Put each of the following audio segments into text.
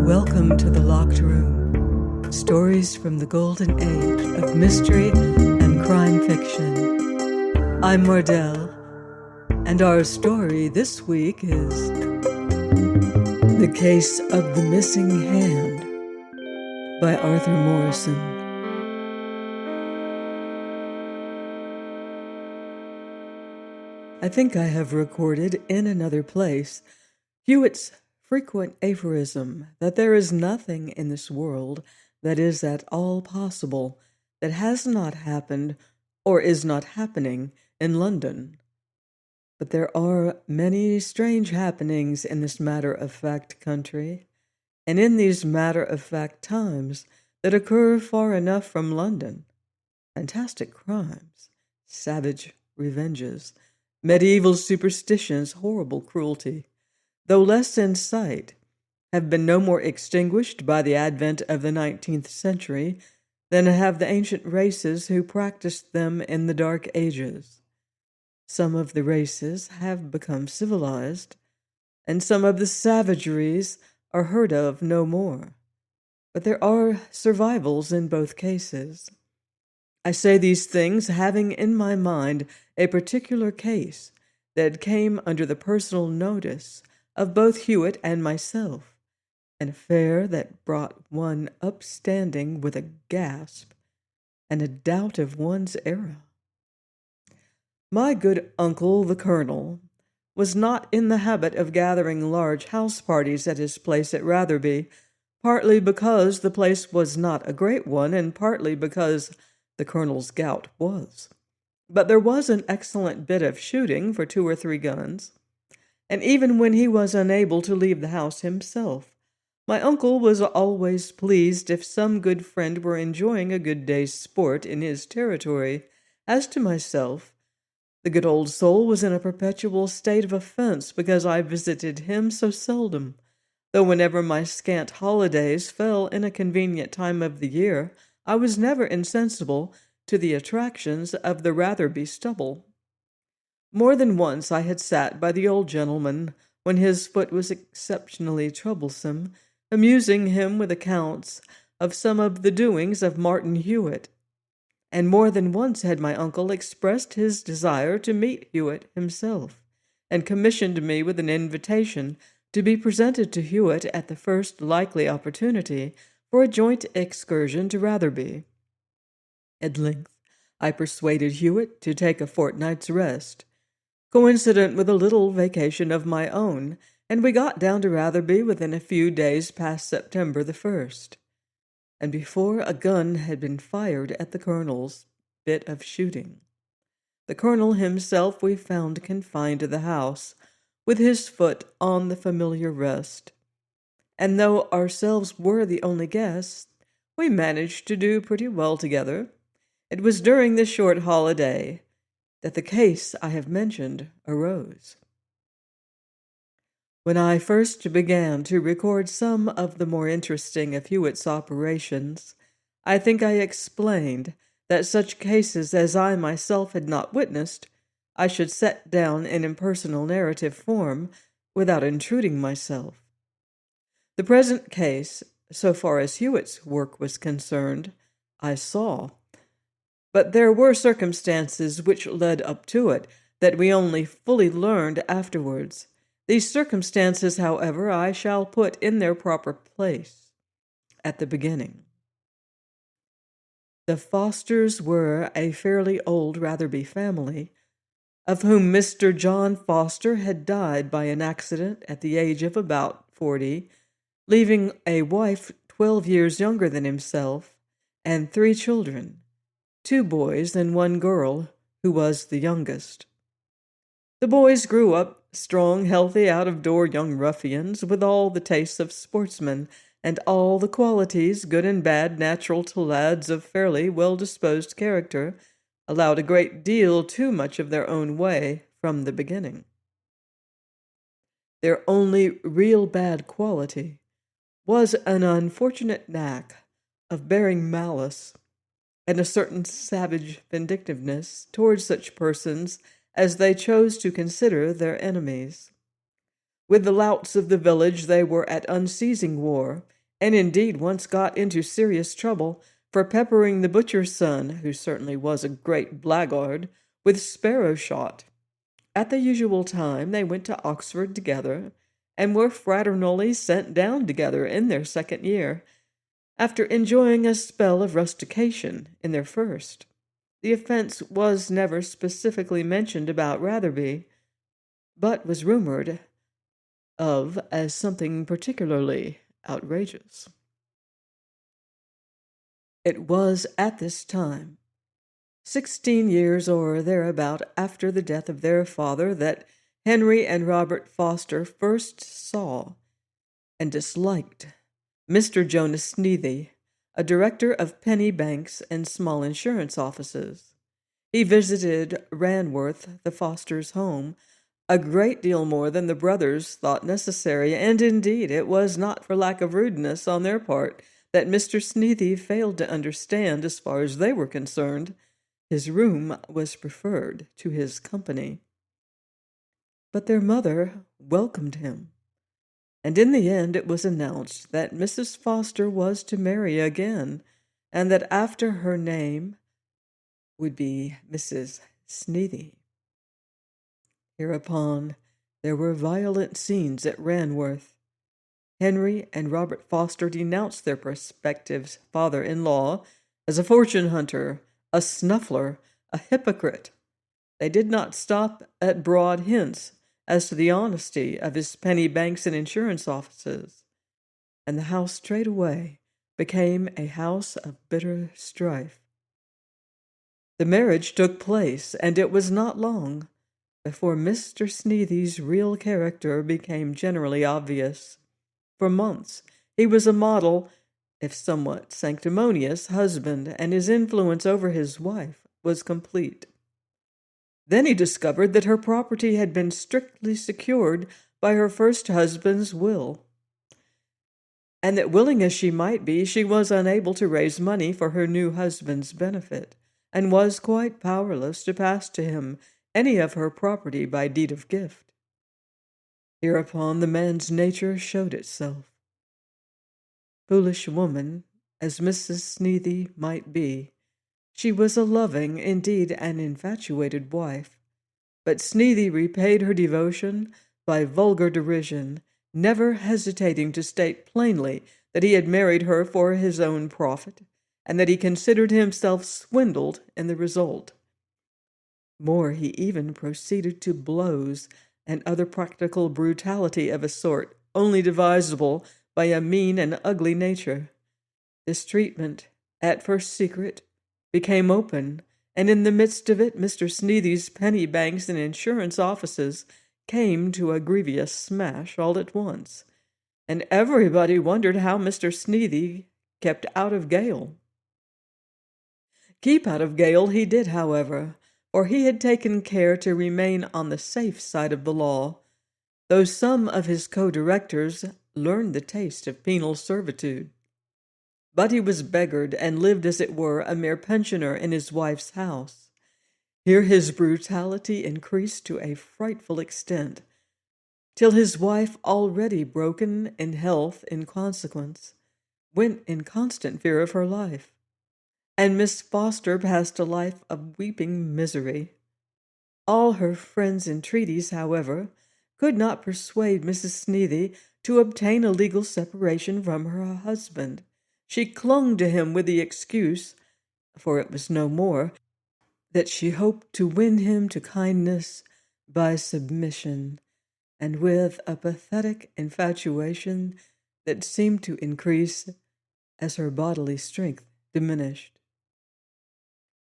Welcome to the Locked Room. Stories from the golden age of mystery and crime fiction. I'm Mardell, and our story this week is The Case of the Missing Hand by Arthur Morrison. I think I have recorded in another place Hewitt's frequent aphorism that there is nothing in this world that is at all possible that has not happened or is not happening in London. But there are many strange happenings in this matter-of-fact country, and in these matter-of-fact times that occur far enough from London. Fantastic crimes, savage revenges, medieval superstitions, horrible cruelty, though less in sight, have been no more extinguished by the advent of the 19th century than have the ancient races who practiced them in the Dark Ages. Some of the races have become civilized, and some of the savageries are heard of no more. But there are survivals in both cases. I say these things having in my mind a particular case that came under the personal notice of both Hewitt and myself, an affair that brought one upstanding with a gasp and a doubt of one's era. My good uncle, the Colonel, was not in the habit of gathering large house parties at his place at Ratherby, partly because the place was not a great one, and partly because the Colonel's gout was. But there was an excellent bit of shooting for 2 or 3 guns, and even when he was unable to leave the house himself, my uncle was always pleased if some good friend were enjoying a good day's sport in his territory. As to myself, the good old soul was in a perpetual state of offense because I visited him so seldom, though whenever my scant holidays fell in a convenient time of the year, I was never insensible to the attractions of the Ratherby stubble. More than once I had sat by the old gentleman when his foot was exceptionally troublesome, amusing him with accounts of some of the doings of Martin Hewitt, and more than once had my uncle expressed his desire to meet Hewitt himself, and commissioned me with an invitation to be presented to Hewitt at the first likely opportunity for a joint excursion to Ratherby. At length I persuaded Hewitt to take a fortnight's rest, coincident with a little vacation of my own, and we got down to Ratherby within a few days past September the 1st, and before a gun had been fired at the Colonel's bit of shooting. The Colonel himself we found confined to the house, with his foot on the familiar rest, and though ourselves were the only guests, we managed to do pretty well together. It was during this short holiday that the case I have mentioned arose. When I first began to record some of the more interesting of Hewitt's operations, I think I explained that such cases as I myself had not witnessed, I should set down in impersonal narrative form without intruding myself. The present case, so far as Hewitt's work was concerned, I saw, but there were circumstances which led up to it that we only fully learned afterwards. These circumstances, however, I shall put in their proper place at the beginning. The Fosters were a fairly old Ratherby family, of whom Mr. John Foster had died by an accident at the age of about 40, leaving a wife 12 years younger than himself and 3 children, 2 boys and 1 girl, who was the youngest. The boys grew up strong, healthy, out-of-door young ruffians with all the tastes of sportsmen and all the qualities, good and bad, natural to lads of fairly well-disposed character, allowed a great deal too much of their own way from the beginning. Their only real bad quality was an unfortunate knack of bearing malice and a certain savage vindictiveness towards such persons as they chose to consider their enemies. With the louts of the village they were at unceasing war, and indeed once got into serious trouble for peppering the butcher's son, who certainly was a great blackguard, with sparrow shot. At the usual time, they went to Oxford together, and were fraternally sent down together in their second year, after enjoying a spell of rustication in their first. The offense was never specifically mentioned about Ratherby, but was rumored of as something particularly outrageous. It was at this time, 16 years or thereabout after the death of their father, that Henry and Robert Foster first saw and disliked Mr. Jonas Sneathie, a director of penny banks and small insurance offices. He visited Ranworth, the Fosters' home, a great deal more than the brothers thought necessary, and indeed it was not for lack of rudeness on their part that Mr. Sneathie failed to understand, as far as they were concerned, his room was preferred to his company. But their mother welcomed him, and in the end it was announced that Mrs. Foster was to marry again, and that after her name would be Mrs. Sneathie. Hereupon there were violent scenes at Ranworth. Henry and Robert Foster denounced their prospective father-in-law as a fortune hunter, a snuffler, a hypocrite. They did not stop at broad hints as to the honesty of his penny banks and insurance offices, and the house straightway became a house of bitter strife. The marriage took place, and it was not long before Mr. Sneathie's real character became generally obvious. For months he was a model, if somewhat sanctimonious, husband, and his influence over his wife was complete. Then he discovered that her property had been strictly secured by her first husband's will, and that, willing as she might be, she was unable to raise money for her new husband's benefit, and was quite powerless to pass to him any of her property by deed of gift. Hereupon the man's nature showed itself. Foolish woman as Mrs. Sneathie might be, she was a loving, indeed an infatuated wife, but Sneathie repaid her devotion by vulgar derision, never hesitating to state plainly that he had married her for his own profit, and that he considered himself swindled in the result. More, he even proceeded to blows and other practical brutality of a sort only devisable by a mean and ugly nature. This treatment, at first secret, became open, and in the midst of it Mr. Sneathie's penny banks and insurance offices came to a grievous smash all at once, and everybody wondered how Mr. Sneathie kept out of gaol. Keep out of gaol he did, however, for he had taken care to remain on the safe side of the law, though some of his co-directors learned the taste of penal servitude. But he was beggared, and lived, as it were, a mere pensioner in his wife's house. Here his brutality increased to a frightful extent, till his wife, already broken in health in consequence, went in constant fear of her life, and Miss Foster passed a life of weeping misery. All her friends' entreaties, however, could not persuade Mrs. Sneathie to obtain a legal separation from her husband. She clung to him with the excuse, for it was no more, that she hoped to win him to kindness by submission, and with a pathetic infatuation that seemed to increase as her bodily strength diminished.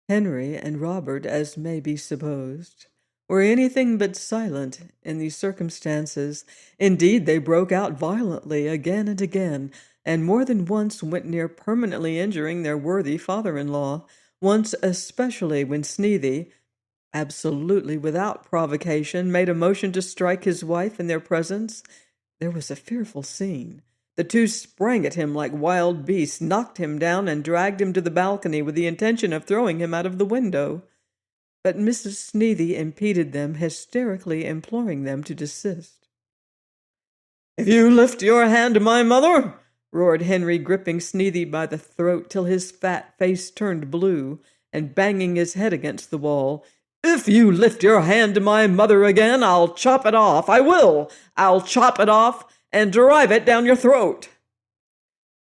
Henry and Robert, as may be supposed, were anything but silent in these circumstances. Indeed, they broke out violently again and again, and more than once went near permanently injuring their worthy father-in-law, once especially when Sneathie, absolutely without provocation, made a motion to strike his wife in their presence. There was a fearful scene. The two sprang at him like wild beasts, knocked him down, and dragged him to the balcony with the intention of throwing him out of the window. But Mrs. Sneathie impeded them, hysterically imploring them to desist. "If you lift your hand to my mother, roared Henry, gripping Sneedy by the throat till his fat face turned blue, and banging his head against the wall. "If you lift your hand to my mother again, I'll chop it off. I will! I'll chop it off and drive it down your throat."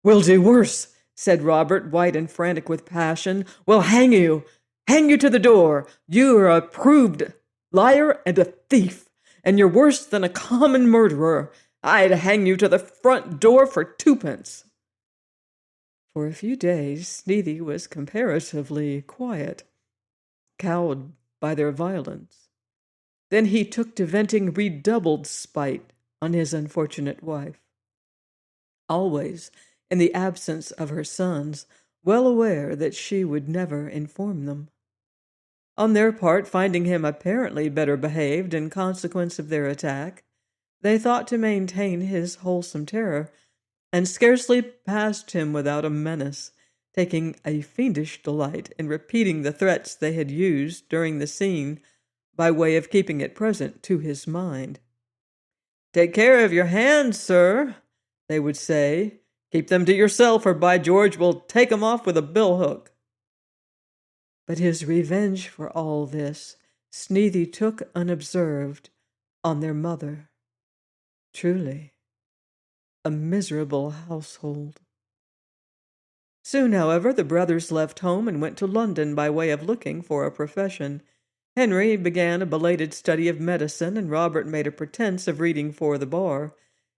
"We'll do worse," said Robert, white and frantic with passion. "We'll hang you! Hang you to the door! You're a proved liar and a thief, and you're worse than a common murderer. I'd hang you to the front door for twopence." For a few days, Sneedy was comparatively quiet, cowed by their violence. Then he took to venting redoubled spite on his unfortunate wife, always in the absence of her sons, well aware that she would never inform them. On their part, finding him apparently better behaved in consequence of their attack, they thought to maintain his wholesome terror, and scarcely passed him without a menace, taking a fiendish delight in repeating the threats they had used during the scene by way of keeping it present to his mind. "Take care of your hands, sir," they would say. "Keep them to yourself, or by George, we'll take 'em off with a billhook." But his revenge for all this Sneedy took unobserved on their mother. Truly, a miserable household. Soon, however, the brothers left home and went to London by way of looking for a profession. Henry began a belated study of medicine, and Robert made a pretense of reading for the bar.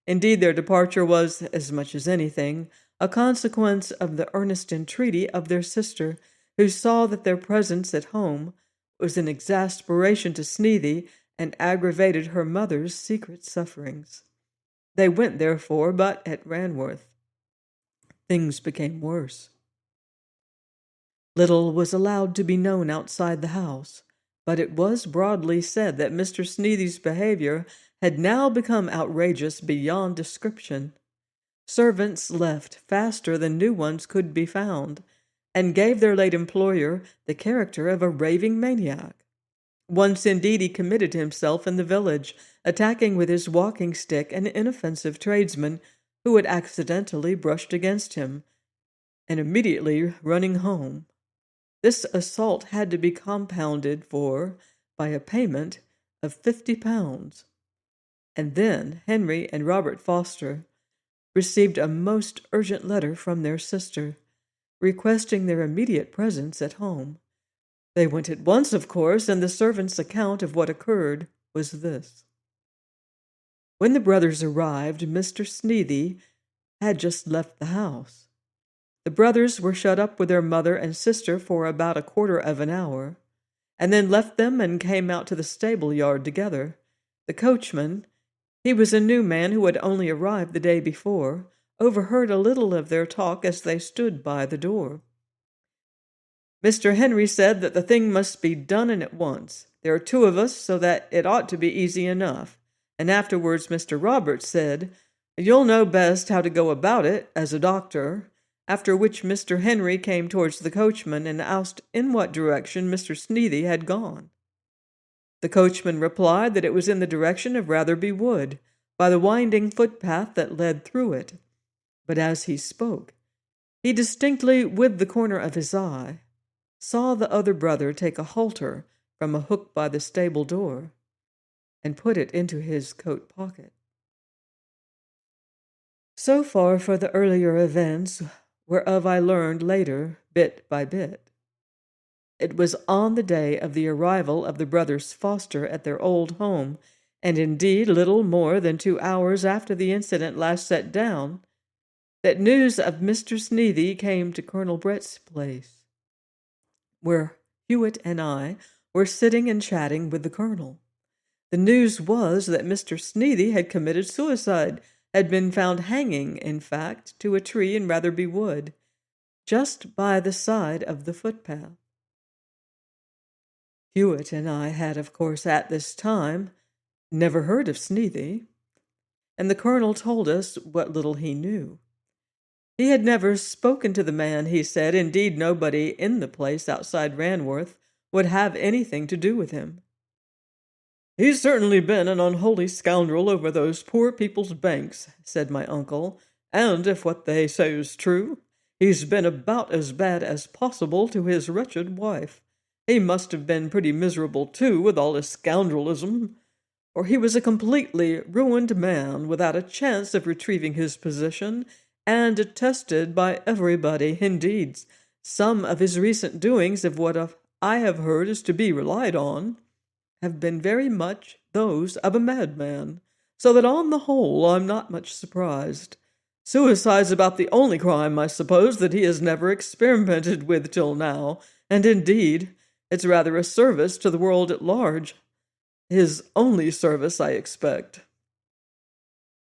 Indeed, their departure was, as much as anything, a consequence of the earnest entreaty of their sister, who saw that their presence at home was an exasperation to Sneedy and aggravated her mother's secret sufferings. They went, therefore, but at Ranworth things became worse. Little was allowed to be known outside the house, but it was broadly said that Mr. Sneedy's behavior had now become outrageous beyond description. Servants left faster than new ones could be found, and gave their late employer the character of a raving maniac. Once, indeed, he committed himself in the village, attacking with his walking stick an inoffensive tradesman who had accidentally brushed against him, and immediately running home. This assault had to be compounded for by a payment of £50, and then Henry and Robert Foster received a most urgent letter from their sister, requesting their immediate presence at home. They went at once, of course, and the servant's account of what occurred was this. When the brothers arrived, Mr. Sneedy had just left the house. The brothers were shut up with their mother and sister for about a quarter of an hour, and then left them and came out to the stable yard together. The coachman, he was a new man who had only arrived the day before, overheard a little of their talk as they stood by the door. Mr. Henry said that the thing must be done and at once. There are two of us, so that it ought to be easy enough. And afterwards Mr. Roberts said, "You'll know best how to go about it, as a doctor." After which Mr. Henry came towards the coachman and asked in what direction Mr. Sneedy had gone. The coachman replied that it was in the direction of Ratherby Wood, by the winding footpath that led through it. But as he spoke, he distinctly, with the corner of his eye, saw the other brother take a halter from a hook by the stable door and put it into his coat pocket. So far for the earlier events, whereof I learned later, bit by bit. It was on the day of the arrival of the brothers Foster at their old home, and indeed little more than 2 hours after the incident last set down, that news of Mr. Sneedy came to Colonel Brett's place, where Hewitt and I were sitting and chatting with the colonel. The news was that Mr. Sneedy had committed suicide, had been found hanging, in fact, to a tree in Ratherby Wood, just by the side of the footpath. Hewitt and I had, of course, at this time never heard of Sneedy, and the colonel told us what little he knew. He had never spoken to the man, he said. Indeed, nobody in the place outside Ranworth would have anything to do with him. "He's certainly been an unholy scoundrel over those poor people's banks," said my uncle, And if what they say is true, he's been about as bad as possible to his wretched wife. He must have been pretty miserable, too, with all his scoundrelism, for he was a completely ruined man without a chance of retrieving his position, and detested by everybody. Indeed, some of his recent doings, of what I have heard is to be relied on, have been very much those of a madman, so that on the whole I'm not much surprised. Suicide's about the only crime, I suppose, that he has never experimented with till now, and indeed, it's rather a service to the world at large. His only service, I expect."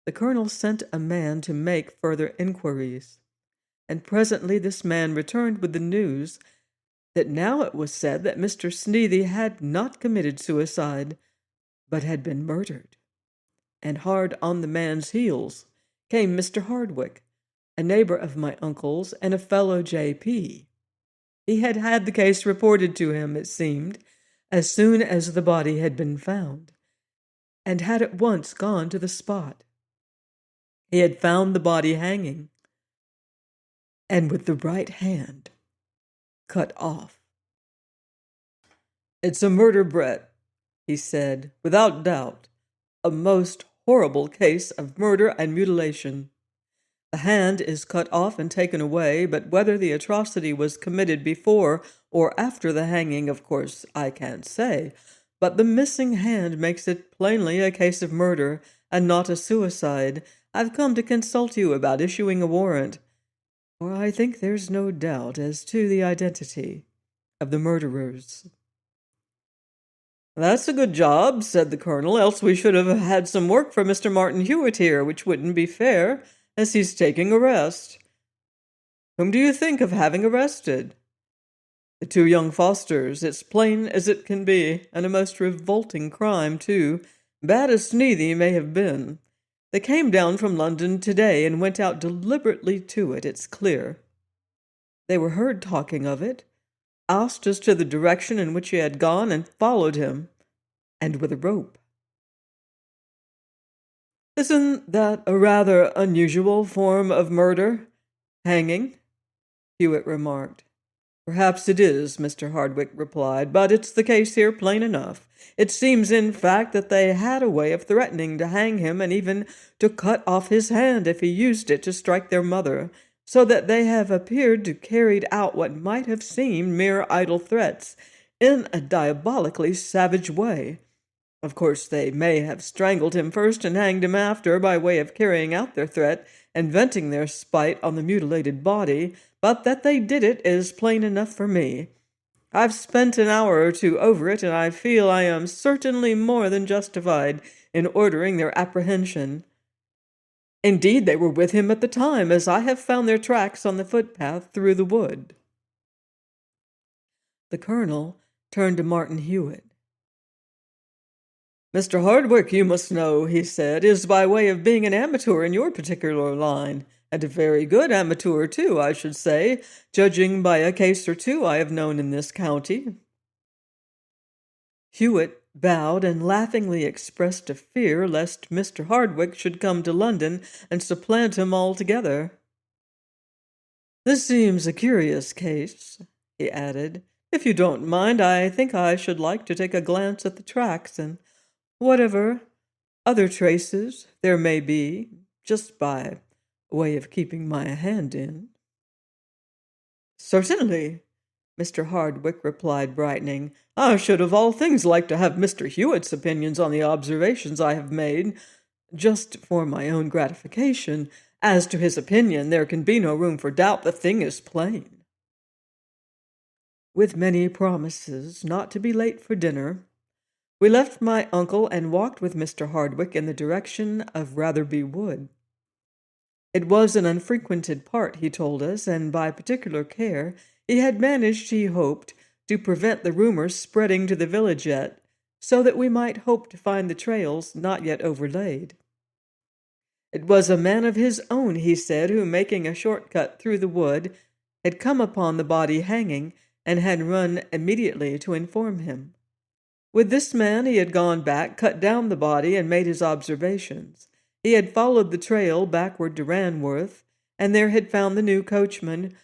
The colonel sent a man to make further inquiries, and presently this man returned with the news that now it was said that Mr. Sneathy had not committed suicide, but had been murdered. And hard on the man's heels came Mr. Hardwick, a neighbor of my uncle's and a fellow J.P. He had had the case reported to him, it seemed, as soon as the body had been found, and had at once gone to the spot. He had found the body hanging, and with the right hand cut off. "It's a murder, Brett," he said, "without doubt. A most horrible case of murder and mutilation. The hand is cut off and taken away, but whether the atrocity was committed before or after the hanging, of course, I can't say. But the missing hand makes it plainly a case of murder, and not a suicide. I've come to consult you about issuing a warrant, for I think there's no doubt as to the identity of the murderers." "That's a good job," said the colonel, "else we should have had some work for Mr. Martin Hewitt here, which wouldn't be fair, as he's taking a rest." "Whom do you think of having arrested?" "The two young Fosters. It's plain as it can be, and a most revolting crime, too, bad as Sneathy may have been. They came down from London today and went out deliberately to it, it's clear. They were heard talking of it, asked as to the direction in which he had gone, and followed him, and with a rope." "Isn't that a rather unusual form of murder? Hanging?" Hewitt remarked. "Perhaps it is," Mr. Hardwick replied, "but it's the case here plain enough. It seems, in fact, that they had a way of threatening to hang him and even to cut off his hand if he used it to strike their mother, so that they have appeared to carried out what might have seemed mere idle threats in a diabolically savage way. Of course, they may have strangled him first and hanged him after, by way of carrying out their threat and venting their spite on the mutilated body, but that they did it is plain enough for me. I've spent an hour or two over it, and I feel I am certainly more than justified in ordering their apprehension. Indeed, they were with him at the time, as I have found their tracks on the footpath through the wood." The colonel turned to Martin Hewitt. "Mr. Hardwick, you must know," he said, "is by way of being an amateur in your particular line, and a very good amateur, too, I should say, judging by a case or two I have known in this county." Hewitt bowed and laughingly expressed a fear lest Mr. Hardwick should come to London and supplant him altogether. "This seems a curious case," he added. "If you don't mind, I think I should like to take a glance at the tracks and whatever other traces there may be, just by way of keeping my hand in." "Certainly," Mr. Hardwick replied, brightening. "I should of all things like to have Mr. Hewitt's opinions on the observations I have made, just for my own gratification. As to his opinion, there can be no room for doubt. The thing is plain." With many promises not to be late for dinner, we left my uncle and walked with Mr. Hardwick in the direction of Ratherby Wood. It was an unfrequented part, he told us, and by particular care he had managed, he hoped, to prevent the rumors spreading to the village yet, so that we might hope to find the trails not yet overlaid. It was a man of his own, he said, who, making a short cut through the wood, had come upon the body hanging, and had run immediately to inform him. With this man he had gone back, cut down the body, and made his observations. He had followed the trail backward to Ranworth, and there had found the new coachman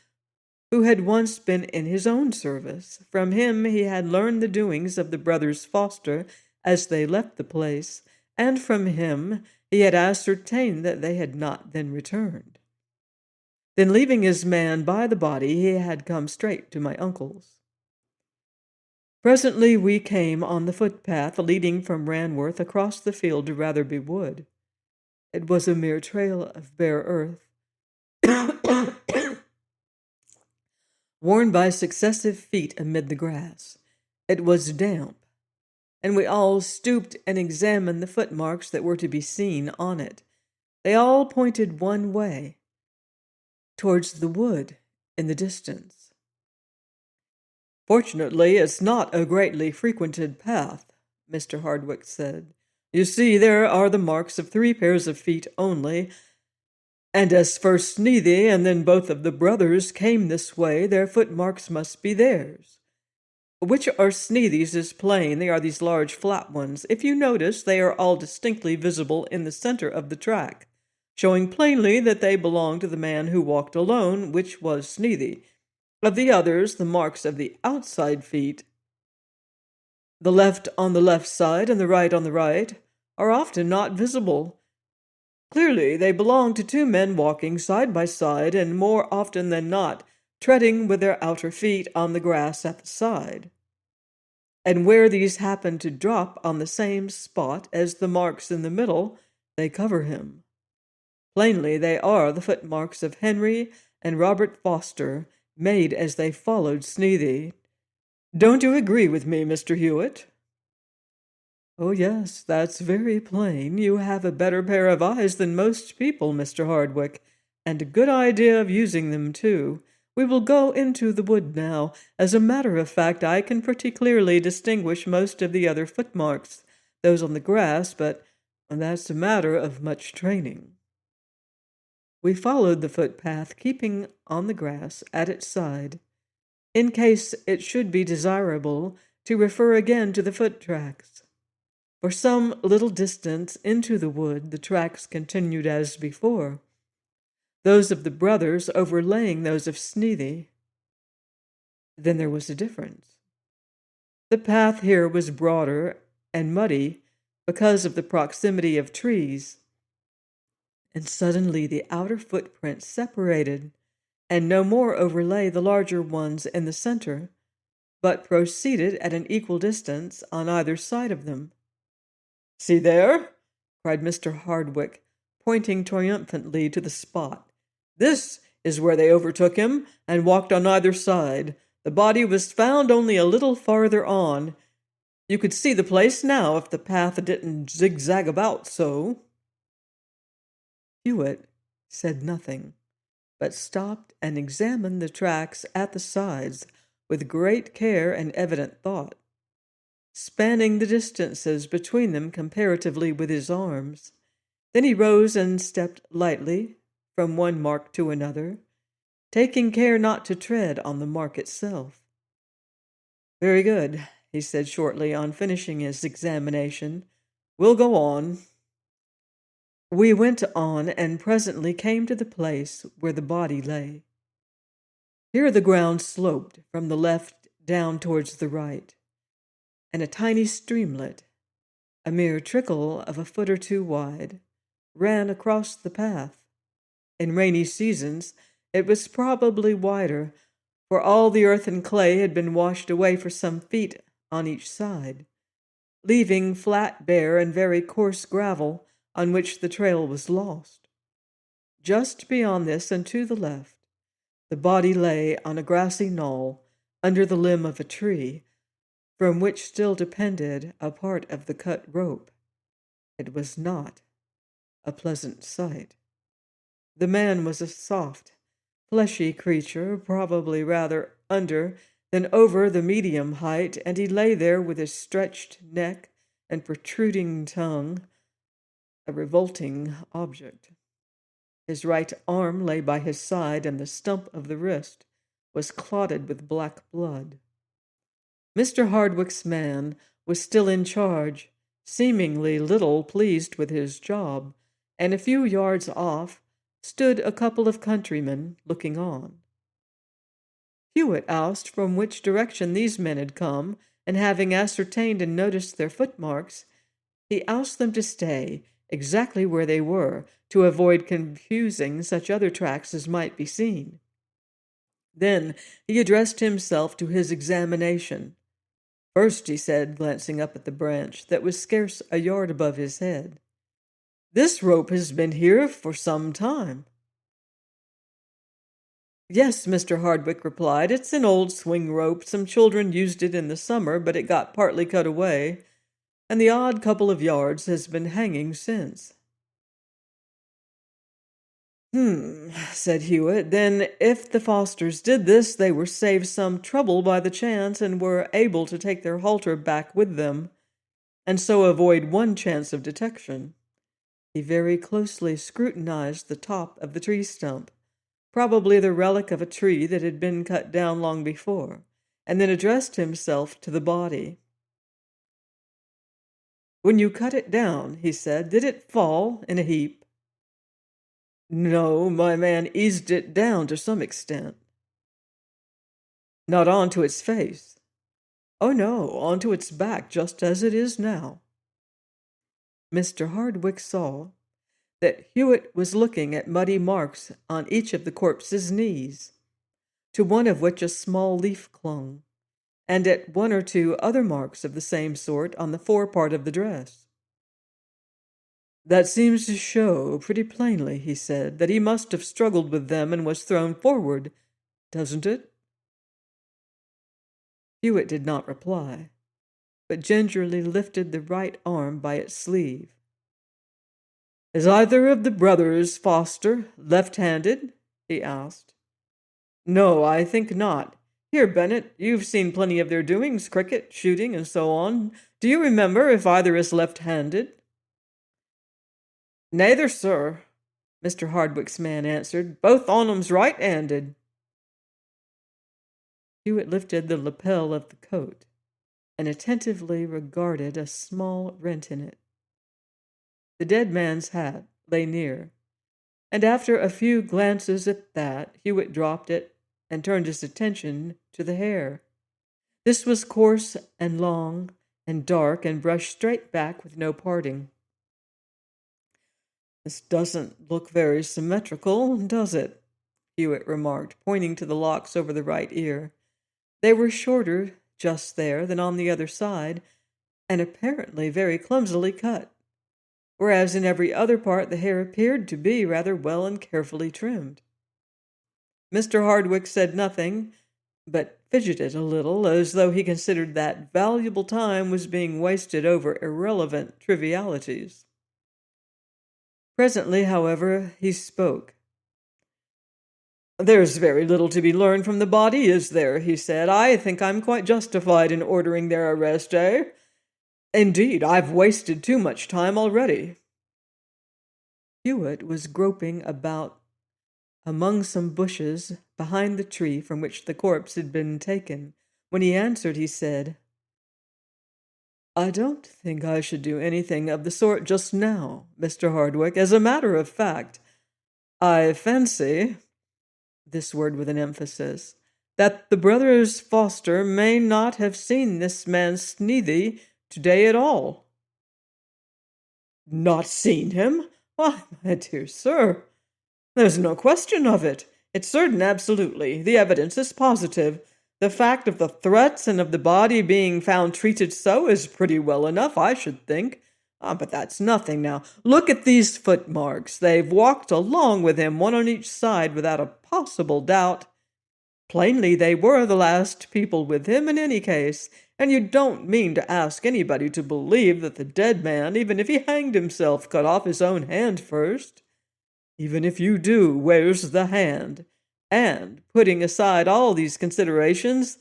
who had once been in his own service. From him he had learned the doings of the brothers Foster as they left the place, and from him he had ascertained that they had not then returned. Then, leaving his man by the body, he had come straight to my uncle's. Presently we came on the footpath leading from Ranworth across the field to Ratherby Wood. It was a mere trail of bare earth, worn by successive feet amid the grass. It was damp, and we all stooped and examined the footmarks that were to be seen on it. They all pointed one way, towards the wood in the distance. "Fortunately, it's not a greatly frequented path," Mr. Hardwick said. "You see, there are the marks of 3 pairs of feet only, and as first Sneathy and then both of the brothers came this way, their footmarks must be theirs. Which are Sneathy's is plain. They are these large flat ones. If you notice, they are all distinctly visible in the center of the track, showing plainly that they belong to the man who walked alone, which was Sneathy. Of the others, the marks of the outside feet, the left on the left side and the right on the right, are often not visible. Clearly, they belong to 2 men walking side by side, and more often than not, treading with their outer feet on the grass at the side. And where these happen to drop on the same spot as the marks in the middle, they cover him. Plainly, they are the footmarks of Henry and Robert Foster, made as they followed Sneathy. Don't you agree with me, Mr. Hewitt?" "Oh, yes, that's very plain. You have a better pair of eyes than most people, Mr. Hardwick, and a good idea of using them, too. We will go into the wood now. As a matter of fact, I can pretty clearly distinguish most of the other footmarks, those on the grass, but that's a matter of much training." We followed the footpath, keeping on the grass at its side, in case it should be desirable to refer again to the foot tracks. For some little distance into the wood, the tracks continued as before, those of the brothers overlaying those of Sneathy. Then there was a difference. The path here was broader and muddy because of the proximity of trees, and suddenly the outer footprints separated, and no more overlay the larger ones in the center, but proceeded at an equal distance on either side of them. "See there!" cried Mr. Hardwick, pointing triumphantly to the spot. "This is where they overtook him and walked on either side. The body was found only a little farther on. You could see the place now if the path didn't zigzag about so." Hewitt said nothing, but stopped and examined the tracks at the sides with great care and evident thought, spanning the distances between them comparatively with his arms. Then he rose and stepped lightly from one mark to another, taking care not to tread on the mark itself. "Very good," he said shortly on finishing his examination. "We'll go on." We went on and presently came to the place where the body lay. Here the ground sloped from the left down towards the right, and a tiny streamlet, a mere trickle of a foot or 2 wide, ran across the path. In rainy seasons it was probably wider, for all the earth and clay had been washed away for some feet on each side, leaving flat, bare, and very coarse gravel on which the trail was lost. Just beyond this and to the left, the body lay on a grassy knoll under the limb of a tree, from which still depended a part of the cut rope. It was not a pleasant sight. The man was a soft, fleshy creature, probably rather under than over the medium height, and he lay there with his stretched neck and protruding tongue, a revolting object. His right arm lay by his side, and the stump of the wrist was clotted with black blood. Mr. Hardwick's man was still in charge, seemingly little pleased with his job, and a few yards off, stood a couple of countrymen looking on. Hewitt asked from which direction these men had come, and having ascertained and noticed their footmarks, he asked them to stay exactly where they were, to avoid confusing such other tracks as might be seen. Then he addressed himself to his examination. First, he said, glancing up at the branch that was scarce a yard above his head, "This rope has been here for some time." "Yes," Mr. Hardwick replied, "it's an old swing rope. Some children used it in the summer, but it got partly cut away, and the odd couple of yards has been hanging since." Said Hewitt. "Then if the Fosters did this, they were saved some trouble by the chance and were able to take their halter back with them, and so avoid one chance of detection." He very closely scrutinized the top of the tree stump, probably the relic of a tree that had been cut down long before, and then addressed himself to the body. "When you cut it down," he said, "did it fall in a heap?" "No, my man eased it down to some extent." "Not onto its face?" "Oh, no, onto its back, just as it is now." Mr. Hardwick saw that Hewitt was looking at muddy marks on each of the corpse's knees, to one of which a small leaf clung, and at one or two other marks of the same sort on the forepart of the dress. "That seems to show pretty plainly," he said, "that he must have struggled with them and was thrown forward, doesn't it?" Hewitt did not reply, but gingerly lifted the right arm by its sleeve. "Is either of the brothers Foster left-handed?" he asked. "No, I think not. Here, Bennett, you've seen plenty of their doings, cricket, shooting, and so on. Do you remember if either is left-handed?" "Neither, sir," Mr. Hardwick's man answered. "Both on 'em's right-handed." Hewitt lifted the lapel of the coat and attentively regarded a small rent in it. The dead man's hat lay near, and after a few glances at that, Hewitt dropped it and turned his attention to the hair. This was coarse and long and dark and brushed straight back with no parting. "This doesn't look very symmetrical, does it?" Hewitt remarked, pointing to the locks over the right ear. They were shorter just there than on the other side, and apparently very clumsily cut, whereas in every other part the hair appeared to be rather well and carefully trimmed. Mr. Hardwick said nothing, but fidgeted a little, as though he considered that valuable time was being wasted over irrelevant trivialities. Presently, however, he spoke. "There's very little to be learned from the body, is there?" he said. "I think I'm quite justified in ordering their arrest, eh? Indeed, I've wasted too much time already." Hewitt was groping about among some bushes behind the tree from which the corpse had been taken. When he answered, he said, "I don't think I should do anything of the sort just now, Mr. Hardwick. As a matter of fact, I fancy," this word with an emphasis, "that the brothers Foster may not have seen this man Sneathy today at all." "Not seen him? Why, my dear sir, there's no question of it. It's certain, absolutely. The evidence is positive. The fact of the threats and of the body being found treated so is pretty well enough, I should think. But that's nothing now. Look at these footmarks. They've walked along with him, one on each side, without a possible doubt. Plainly, they were the last people with him in any case, and you don't mean to ask anybody to believe that the dead man, even if he hanged himself, cut off his own hand first. Even if you do, where's the hand? And, putting aside all these considerations,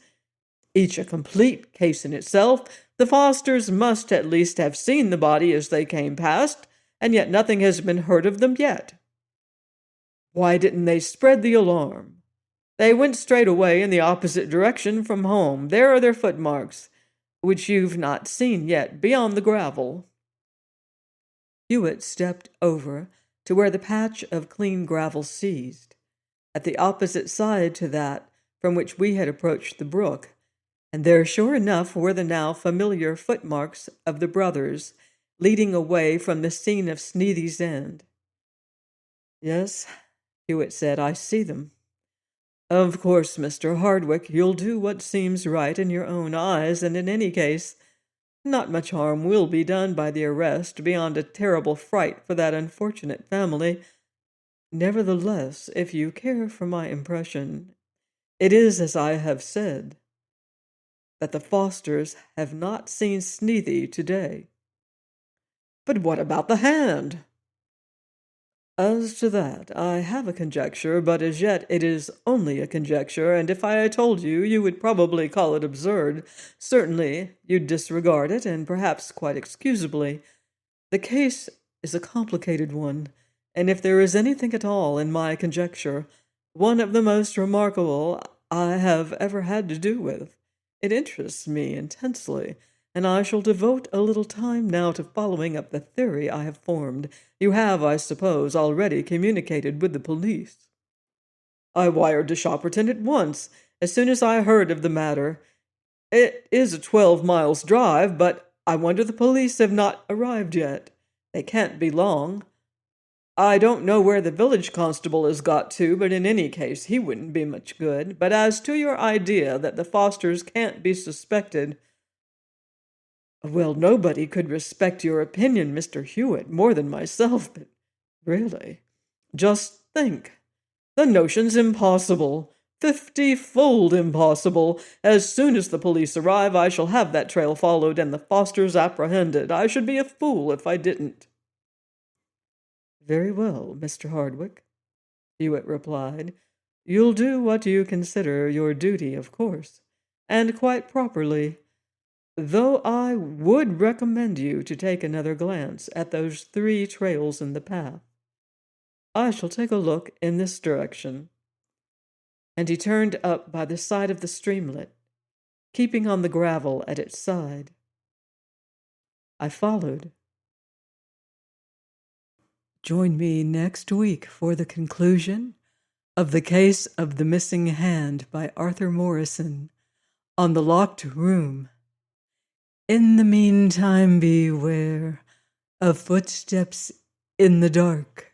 each a complete case in itself, the Fosters must at least have seen the body as they came past, and yet nothing has been heard of them yet. Why didn't they spread the alarm? They went straight away in the opposite direction from home. There are their footmarks, which you've not seen yet, beyond the gravel." Hewitt stepped over to where the patch of clean gravel ceased, at the opposite side to that from which we had approached the brook, and there sure enough were the now familiar footmarks of the brothers leading away from the scene of Sneathy's end. "Yes," Hewitt said, "I see them. Of course, Mr. Hardwick, you'll do what seems right in your own eyes, and in any case, not much harm will be done by the arrest beyond a terrible fright for that unfortunate family. Nevertheless, if you care for my impression, it is as I have said, that the Fosters have not seen Sneathy today." "But what about the hand?" "As to that, I have a conjecture, but as yet it is only a conjecture, and if I told you, you would probably call it absurd. Certainly, you'd disregard it, and perhaps quite excusably. The case is a complicated one, and if there is anything at all in my conjecture, one of the most remarkable I have ever had to do with. It interests me intensely, and I shall devote a little time now to following up the theory I have formed. You have, I suppose, already communicated with the police." "I wired to Shopperton at once, as soon as I heard of the matter. It is a 12 miles drive, but I wonder the police have not arrived yet. They can't be long. I don't know where the village constable has got to, but in any case he wouldn't be much good. But as to your idea that the Fosters can't be suspected, well, nobody could respect your opinion, Mr. Hewitt, more than myself, but really, just think. The notion's impossible. 50-fold impossible. As soon as the police arrive, I shall have that trail followed and the Fosters apprehended. I should be a fool if I didn't." "Very well, Mr. Hardwick," Hewitt replied. "You'll do what you consider your duty, of course, and quite properly, though I would recommend you to take another glance at those 3 trails in the path. I shall take a look in this direction." And he turned up by the side of the streamlet, keeping on the gravel at its side. I followed. Join me next week for the conclusion of The Case of the Missing Hand by Arthur Morrison on The Locked Room. In the meantime, beware of footsteps in the dark.